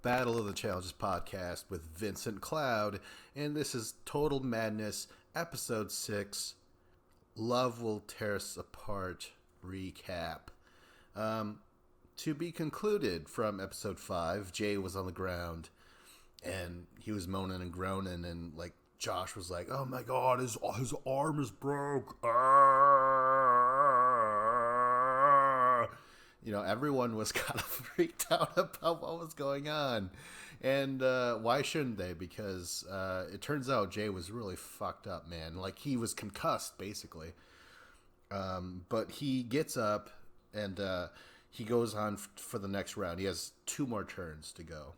Battle of the Challenges podcast with Vincent Cloud, and this is Total Madness, Episode 6, Love Will Tear Us Apart recap. To be concluded from Episode 5, Jay was on the ground, and he was moaning and groaning, and, like, Josh was like, oh my god, his arm is broke. You know, everyone was kind of freaked out about what was going on. And why shouldn't they? Because it turns out Jay was really fucked up, man. Like, he was concussed, basically. But he gets up and he goes on for the next round. He has 2 more turns to go.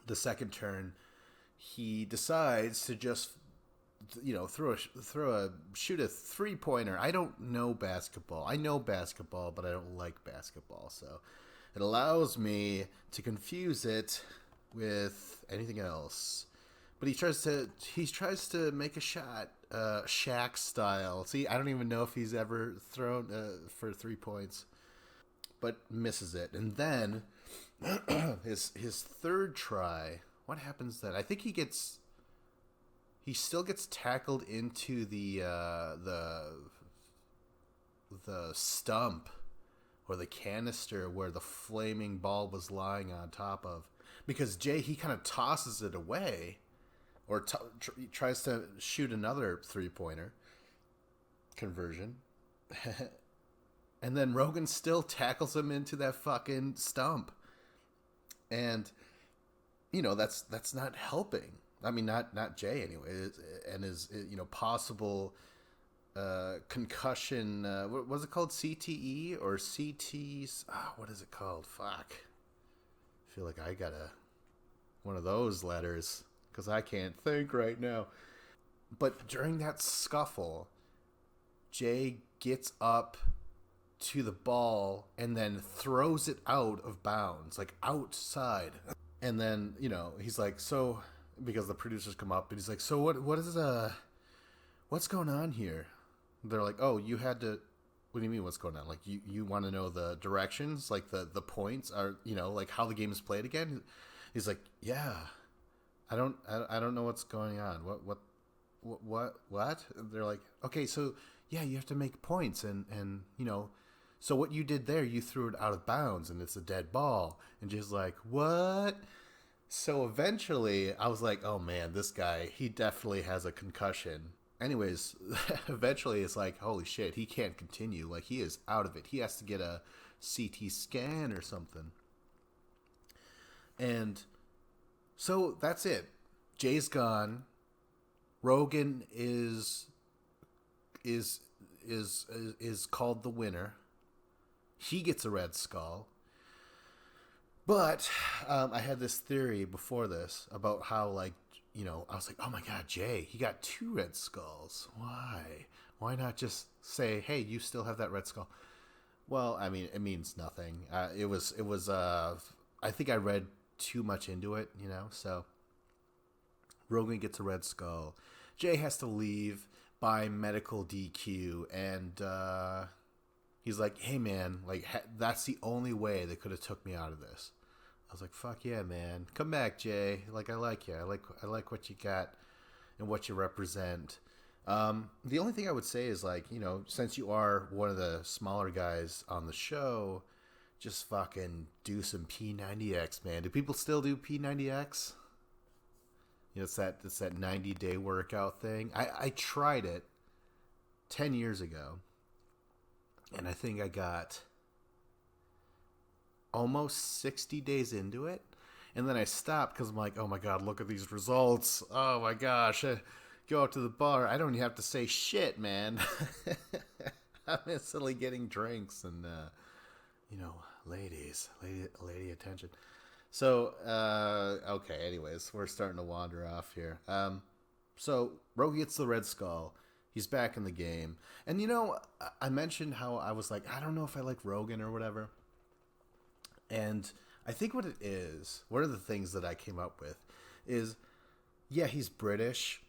The second turn, he decides to just, you know, shoot a 3-pointer. I don't know basketball. I know basketball, but I don't like basketball. So it allows me to confuse it with anything else. But he tries to make a shot, Shaq style. See, I don't even know if he's ever thrown for 3 points, but misses it. And then his third try. What happens then? I think he still gets tackled into the stump or the canister where the flaming ball was lying on top of, because Jay, he kind of tosses it away or tries to shoot another 3-pointer conversion. And then Rogan still tackles him into that fucking stump. And, you know, that's not helping. I mean, not Jay anyway, and his, you know, possible concussion. What was it called? CTE or CT? What is it called? Fuck. I feel like I got one of those letters because I can't think right now. But during that scuffle, Jay gets up to the ball and then throws it out of bounds, like outside. And then, you know, he's like, so, because the producers come up and he's like, so what's going on here? They're like, oh, you had to, what do you mean what's going on? Like, you want to know the directions, like the points are, you know, like how the game is played again? He's like, yeah, I don't know what's going on. What? They're like, okay, so yeah, you have to make points and you know, so what you did there, you threw it out of bounds and it's a dead ball. And just like, what? So eventually I was like, oh man, this guy, he definitely has a concussion. Anyways, eventually it's like, holy shit, he can't continue. Like, he is out of it. He has to get a CT scan or something. And so that's it. Jay's gone. Rogan is called the winner. He gets a red skull. But I had this theory before this about how, like, you know, I was like, oh my god, Jay, he got 2 red skulls. Why? Why not just say, hey, you still have that red skull? Well, I mean, it means nothing. It was. I think I read too much into it, you know. So Rogan gets a red skull. Jay has to leave by medical DQ, and he's like, hey man, like, that's the only way they could have took me out of this. I was like, fuck yeah, man. Come back, Jay. Like, I like you. I like what you got and what you represent. The only thing I would say is, like, you know, since you are one of the smaller guys on the show, just fucking do some P90X, man. Do people still do P90X? You know, it's that 90-day workout thing. I tried it 10 years ago, and I think I got almost 60 days into it, and then I stopped because I'm like, oh my god, look at these results. Oh my gosh, go out to the bar, I don't even have to say shit, man. I'm instantly getting drinks and you know, lady attention. So okay, anyways, we're starting to wander off here. So Rogue gets the red skull. He's back in the game. And, you know, I mentioned how I was like, I don't know if I like Rogan or whatever. And I think what it is, one of the things that I came up with is, yeah, he's British,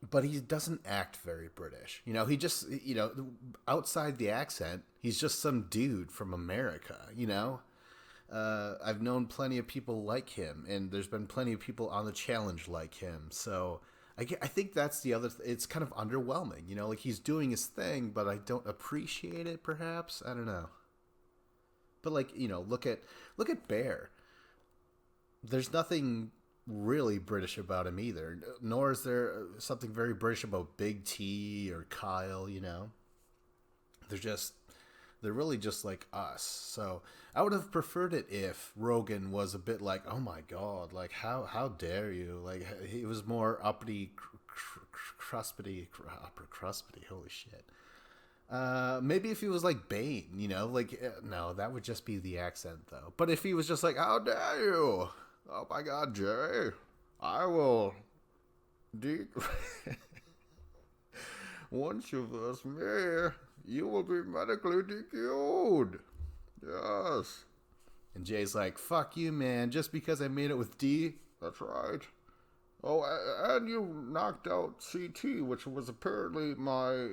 but he doesn't act very British. You know, he just, you know, outside the accent, he's just some dude from America, you know? I've known plenty of people like him, and there's been plenty of people on the challenge like him. So I think that's the other. It's kind of underwhelming, you know. Like he's doing his thing, but I don't appreciate it. Perhaps I don't know. But like you know, look at Bear. There's nothing really British about him either. Nor is there something very British about Big T or Kyle. You know, they're just they're really just like us. So I would have preferred it if Rogan was a bit like, oh my god, like how dare you? Like he was more uppity, cruspity. Holy shit. Maybe if he was like Bane, you know, like no, that would just be the accent though. But if he was just like, how dare you? Oh my god, Jerry, I will. De- Once you verse me, you will be medically DQ'd. Yes. And Jay's like, fuck you, man. Just because I made it with D? That's right. Oh, and you knocked out CT, which was apparently my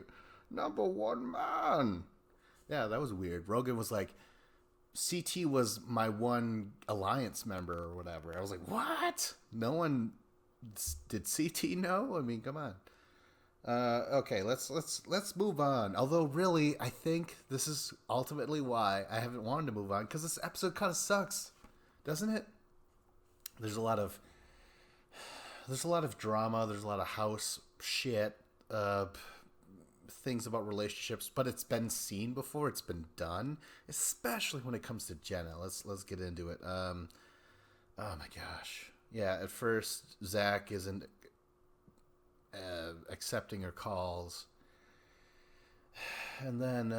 number one man. Yeah, that was weird. Rogan was like, CT was my one alliance member or whatever. I was like, what? No one did CT know? I mean, come on. Okay, let's move on. Although, really, I think this is ultimately why I haven't wanted to move on because this episode kind of sucks, doesn't it? There's a lot of drama. There's a lot of house shit, things about relationships, but it's been seen before. It's been done, especially when it comes to Jenna. Let's get into it. Oh my gosh, yeah. At first, Zach isn't accepting her calls, and then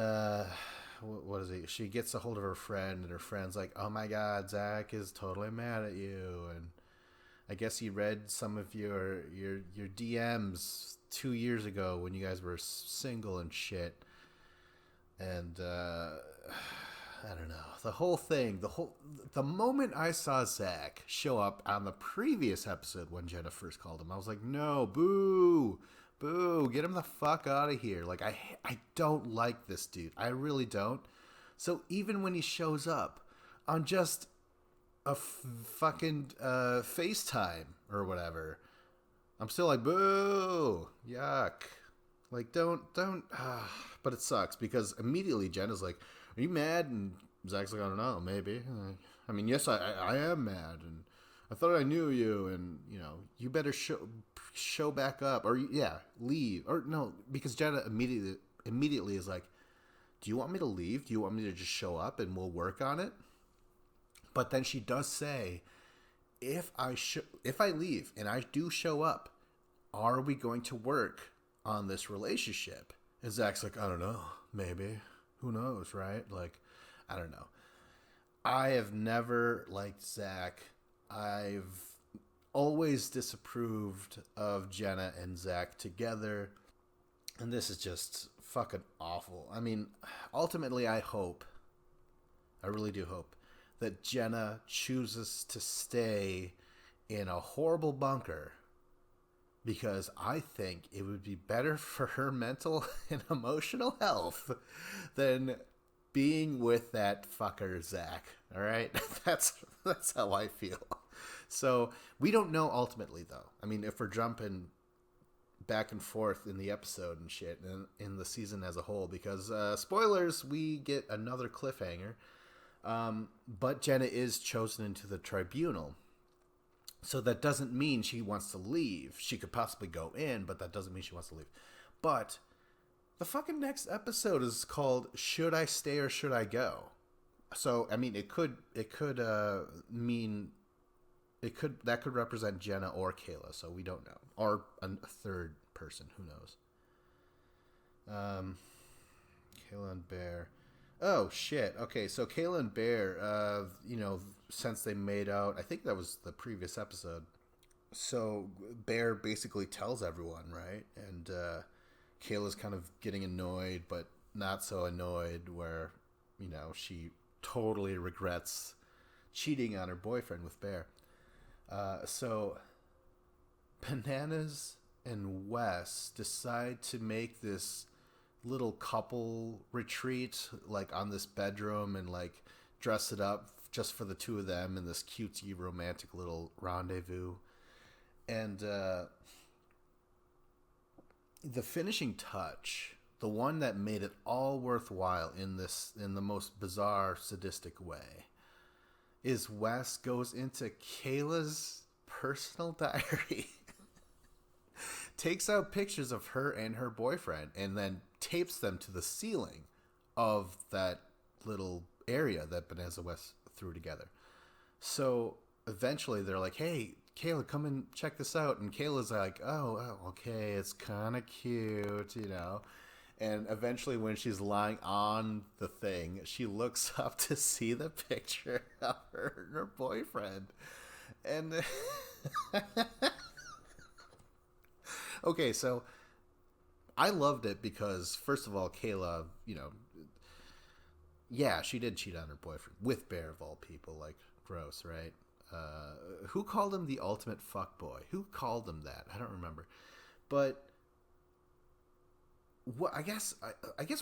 what is it? She gets a hold of her friend, and her friend's like, "Oh my God, Zach is totally mad at you." And I guess he read some of your DMs 2 years ago when you guys were single and shit. And I don't know, the whole thing, the moment I saw Zach show up on the previous episode when Jenna first called him, I was like, no, boo, get him the fuck out of here. Like I don't like this dude. I really don't. So even when he shows up on just a fucking FaceTime or whatever, I'm still like, boo, yuck. Like, don't. But it sucks because immediately Jenna's like, are you mad? And Zach's like, I don't know, maybe. I mean, yes, I am mad, and I thought I knew you, and you know, you better show back up, or yeah, leave, or no, because Jenna immediately is like, do you want me to leave? Do you want me to just show up and we'll work on it? But then she does say, if I leave and I do show up, are we going to work on this relationship? And Zach's like, I don't know, maybe. Who knows, right? Like, I don't know. I have never liked Zach. I've always disapproved of Jenna and Zach together. And this is just fucking awful. I mean, ultimately, I really do hope, that Jenna chooses to stay in a horrible bunker because I think it would be better for her mental and emotional health than being with that fucker Zach. All right, that's how I feel. So we don't know ultimately, though. I mean, if we're jumping back and forth in the episode and shit, and in the season as a whole, because spoilers, we get another cliffhanger. But Jenna is chosen into the tribunal. So that doesn't mean she wants to leave. She could possibly go in, but that doesn't mean she wants to leave. But the fucking next episode is called Should I Stay or Should I Go? So, I mean, that could represent Jenna or Kayla, so we don't know. Or a third person, who knows. Kayla and Bear. Oh, shit. Okay, so Kayla and Bear, since they made out, I think that was the previous episode. So Bear basically tells everyone, right? And Kayla's kind of getting annoyed, but not so annoyed, where, she totally regrets cheating on her boyfriend with Bear. So Bananas and Wes decide to make this little couple retreat, like on this bedroom, and like dress it up just for the two of them in this cutesy romantic little rendezvous. And the finishing touch, the one that made it all worthwhile in the most bizarre, sadistic way, is Wes goes into Kayla's personal diary, takes out pictures of her and her boyfriend, and then tapes them to the ceiling of that little area that Bonanza West threw together. So eventually they're like, hey, Kayla, come and check this out. And Kayla's like, oh okay, it's kind of cute, you know. And eventually when she's lying on the thing, she looks up to see the picture of her and her boyfriend. And okay, so I loved it because, first of all, Kayla, you know, yeah, she did cheat on her boyfriend with Bear of all people. Like, gross, right? Who called him the ultimate fuckboy? Who called him that? I don't remember. But what I guess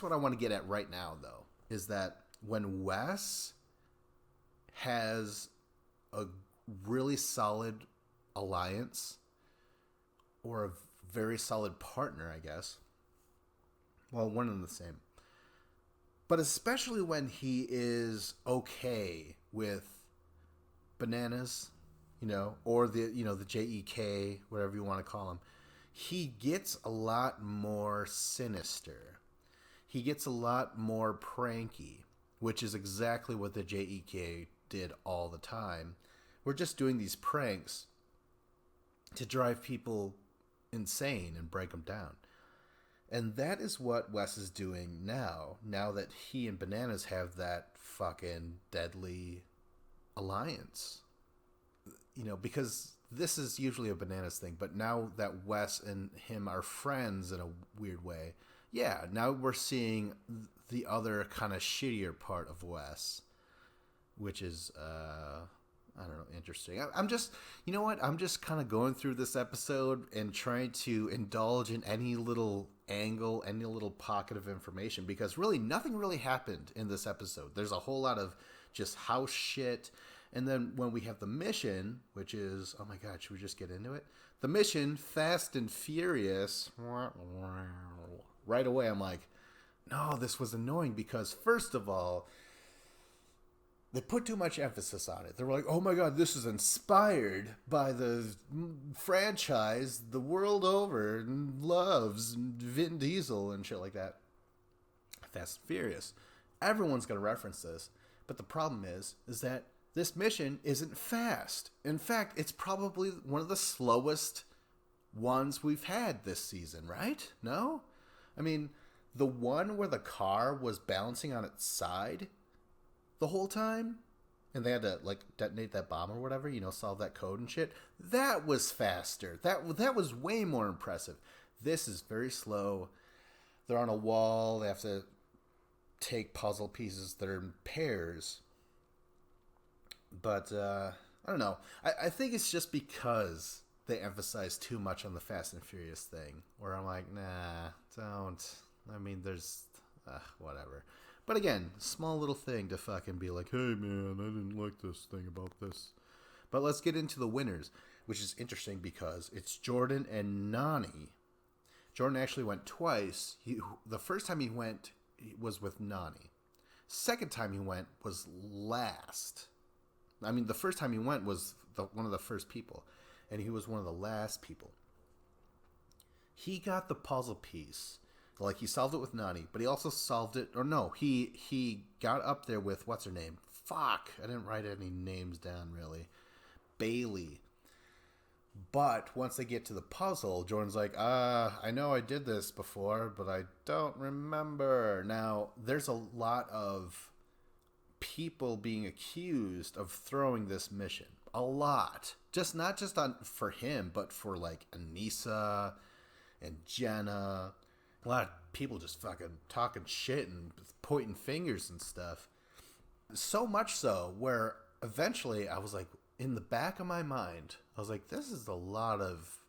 what I want to get at right now, though, is that when Wes has a really solid alliance or a very solid partner, I guess. Well, one and the same. But especially when he is okay with Bananas, you know, or the JEK, whatever you want to call him, he gets a lot more sinister. He gets a lot more pranky, which is exactly what the JEK did all the time. We're just doing these pranks to drive people insane and break them down. And that is what Wes is doing now that he and Bananas have that fucking deadly alliance. You know, because this is usually a Bananas thing, but now that Wes and him are friends in a weird way, yeah, now we're seeing the other kind of shittier part of Wes, which is, I don't know, interesting. I'm just, you know what? I'm just kind of going through this episode and trying to indulge in any little angle, any little pocket of information, because really nothing really happened in this episode. There's a whole lot of just house shit. And then when we have the mission, which is, oh my God, should we just get into it? The mission, Fast and Furious, right away I'm like, no, this was annoying because first of all, they put too much emphasis on it. They were like, oh my God, this is inspired by the franchise the world over loves, Vin Diesel and shit like that. Fast and Furious. Everyone's going to reference this. But the problem is that this mission isn't fast. In fact, it's probably one of the slowest ones we've had this season, right? No? I mean, the one where the car was balancing on its side the whole time, and they had to like detonate that bomb or whatever, you know, solve that code and shit. That was faster. That was way more impressive. This is very slow. They're on a wall. They have to take puzzle pieces that are in pairs. But I don't know. I think it's just because they emphasize too much on the Fast and Furious thing, where I'm like, nah, don't. I mean, there's whatever. But again, small little thing to fucking be like, hey man, I didn't like this thing about this. But let's get into the winners, which is interesting because it's Jordan and Nani. Jordan actually went twice. The first time he went was with Nani. Second time he went was last. I mean, the first time he went was one of the first people, and he was one of the last people. He got the puzzle piece. Like, he solved it with Nani, but he also solved it, or no, he got up there with, what's her name? Fuck, I didn't write any names down, really. Bailey. But once they get to the puzzle, Jordan's like, I know I did this before, but I don't remember. Now, there's a lot of people being accused of throwing this mission. A lot. Not just for him, but for, like, Anissa and Jenna. A lot of people just fucking talking shit and pointing fingers and stuff. So much so where eventually I was like, in the back of my mind, I was like, this is a lot of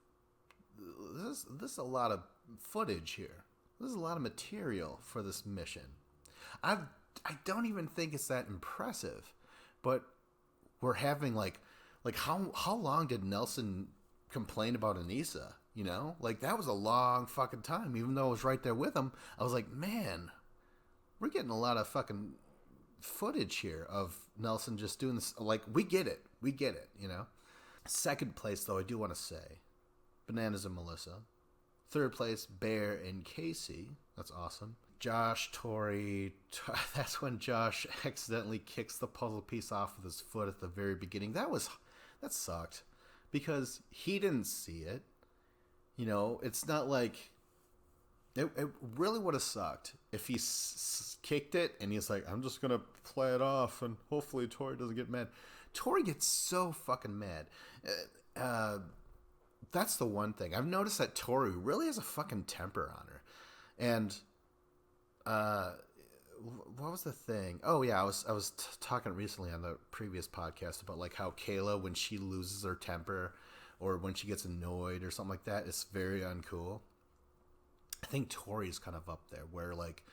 footage here. This is a lot of material for this mission. I don't even think it's that impressive, but were having like how long did Nelson complain about Anissa? You know, like that was a long fucking time. Even though I was right there with him, I was like, man, we're getting a lot of fucking footage here of Nelson just doing this. Like, we get it, you know. Second place, though, I do want to say, Bananas and Melissa. Third place, Bear and Casey. That's awesome. Josh, Tori. That's when Josh accidentally kicks the puzzle piece off with his foot at the very beginning. That sucked because he didn't see it. You know, it's not like it really would have sucked if he kicked it and he's like, I'm just gonna play it off and hopefully Tori doesn't get mad. Tori gets so fucking mad. That's the one thing I've noticed, that Tori really has a fucking temper on her. And what was the thing? Oh yeah, I was talking recently on the previous podcast about like how Kayla, when she loses her temper or when she gets annoyed or something like that, it's very uncool. I think Tori's kind of up there where like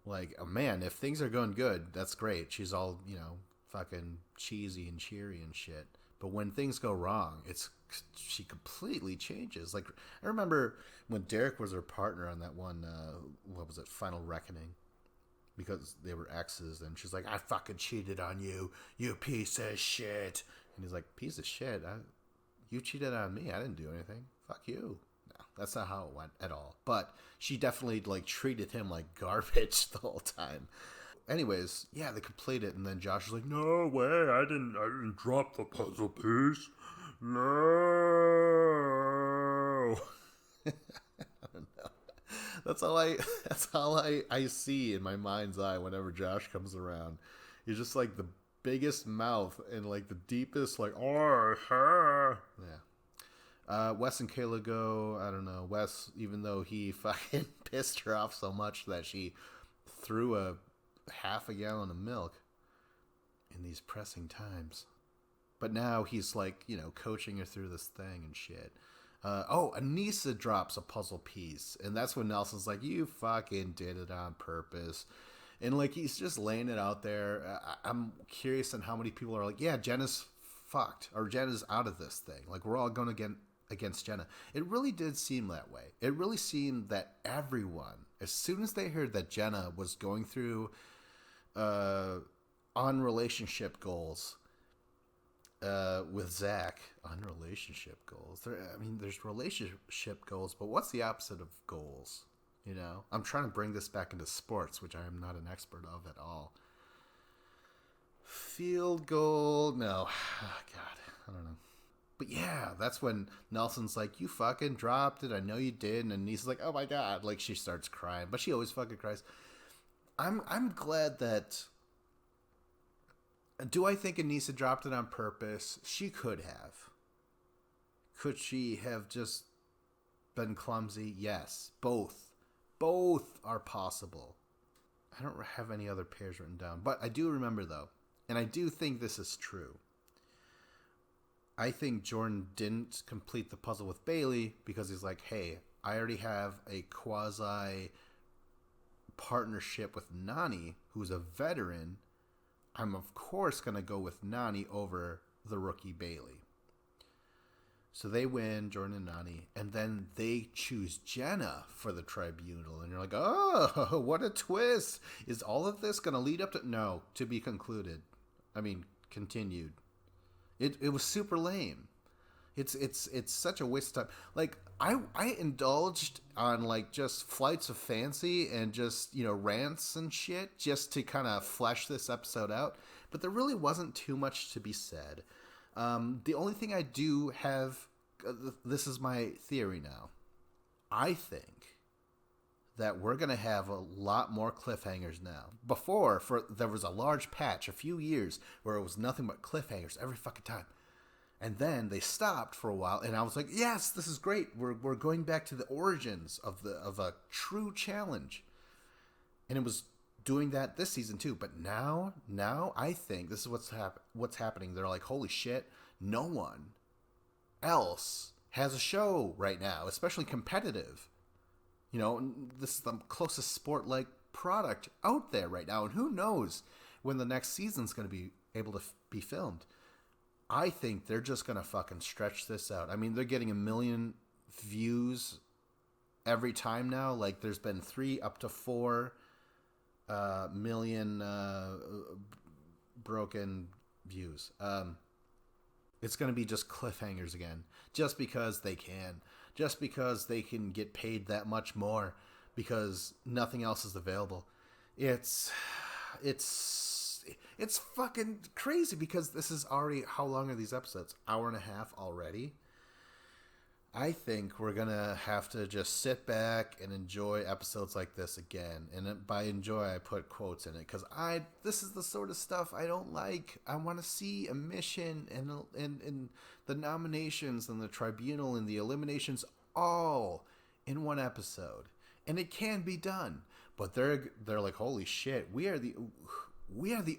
oh man, if things are going good, that's great. She's all, you know, fucking cheesy and cheery and shit. But when things go wrong, she completely changes. Like, I remember when Derek was her partner on that one, what was it, Final Reckoning, because they were exes, and she's like, I fucking cheated on you, you piece of shit. And he's like, piece of shit? You cheated on me. I didn't do anything. Fuck you. No, that's not how it went at all. But she definitely like treated him like garbage the whole time. Anyways, yeah, they complete it, and then Josh is like, no way, I didn't drop the puzzle piece. No. I don't know. That's all I see in my mind's eye whenever Josh comes around. He's just like the biggest mouth and like the deepest, like, oh, yeah. Wes and Kayla go, I don't know, Wes, even though he fucking pissed her off so much that she threw a half a gallon of milk in these pressing times. But now he's like, you know, coaching her through this thing and shit. Anissa drops a puzzle piece, and that's when Nelson's like, you fucking did it on purpose. And like, he's just laying it out there. I'm curious on how many people are like, yeah, Jenna's fucked, or Jenna's out of this thing. Like, we're all going against Jenna. It really did seem that way. It really seemed that everyone, as soon as they heard that Jenna was going through on relationship goals with Zach, on relationship goals. There's relationship goals, but what's the opposite of goals? You know, I'm trying to bring this back into sports, which I am not an expert of at all. Field goal, no. Oh, God, I don't know. But yeah, that's when Nelson's like, you fucking dropped it. I know you did. And Anissa's like, oh my God. Like, she starts crying, but she always fucking cries. I'm glad that. Do I think Anissa dropped it on purpose? She could have. Could she have just been clumsy? Yes. Both are possible. I don't have any other pairs written down, but I do remember though, and I do think this is true. I think Jordan didn't complete the puzzle with Bailey because he's like, hey, I already have a quasi partnership with Nany, who's a veteran. I'm of course going to go with Nany over the rookie Bailey. So they win, Jordan and Nany, and then they choose Jenna for the tribunal. And you're like, oh, what a twist. Is all of this going to lead up to... No, to be concluded. Continued. It was super lame. It's such a waste of time. Like, I indulged on, like, just flights of fancy and just, you know, rants and shit just to kind of flesh this episode out. But there really wasn't too much to be said. The only thing I do have, this is my theory now. I think that we're going to have a lot more cliffhangers now. Before, there was a large patch, a few years, where it was nothing but cliffhangers every fucking time. And then they stopped for a while, and I was like, yes, this is great. We're going back to the origins of a true challenge. And it was doing that this season too. But now I think this is what's happening. They're like, holy shit, no one else has a show right now, especially competitive. You know, this is the closest sport-like product out there right now. And who knows when the next season's going to be able to be filmed. I think they're just going to fucking stretch this out. I mean, they're getting 1 million views every time now. Like, there's been 3 up to 4 million broken views. It's going to be just cliffhangers again, just because they can, just because they can get paid that much more, because nothing else is available. It's fucking crazy, because this is already, how long are these episodes? Hour and a half already. I think we're going to have to just sit back and enjoy episodes like this again. And by enjoy, I put quotes in it, because this is the sort of stuff I don't like. I want to see a mission and the nominations and the tribunal and the eliminations all in one episode. And it can be done. But they're like, holy shit, we are the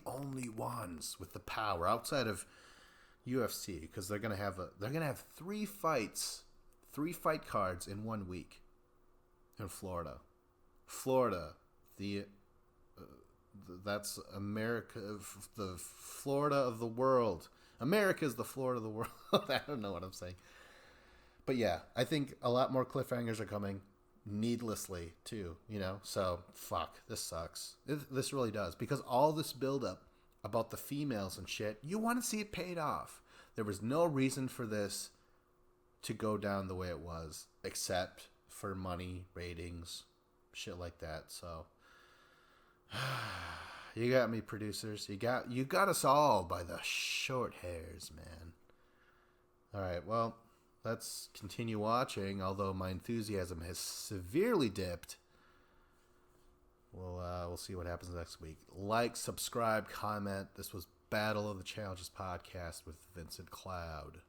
only ones with the power outside of UFC, because they're gonna have 3 fights. 3 fight cards in 1 week in Florida. That's America, the Florida of the world. America is the Florida of the world. I don't know what I'm saying. But yeah, I think a lot more cliffhangers are coming needlessly too, So, fuck, this sucks. This really does. Because all this buildup about the females and shit, you want to see it paid off. There was no reason for this to go down the way it was, except for money, ratings, shit like that. So you got me, producers. You got us all by the short hairs, man. All right, well, let's continue watching. Although my enthusiasm has severely dipped, we'll see what happens next week. Like, subscribe, comment. This was Battle of the Challenges podcast with Vincent Cloud.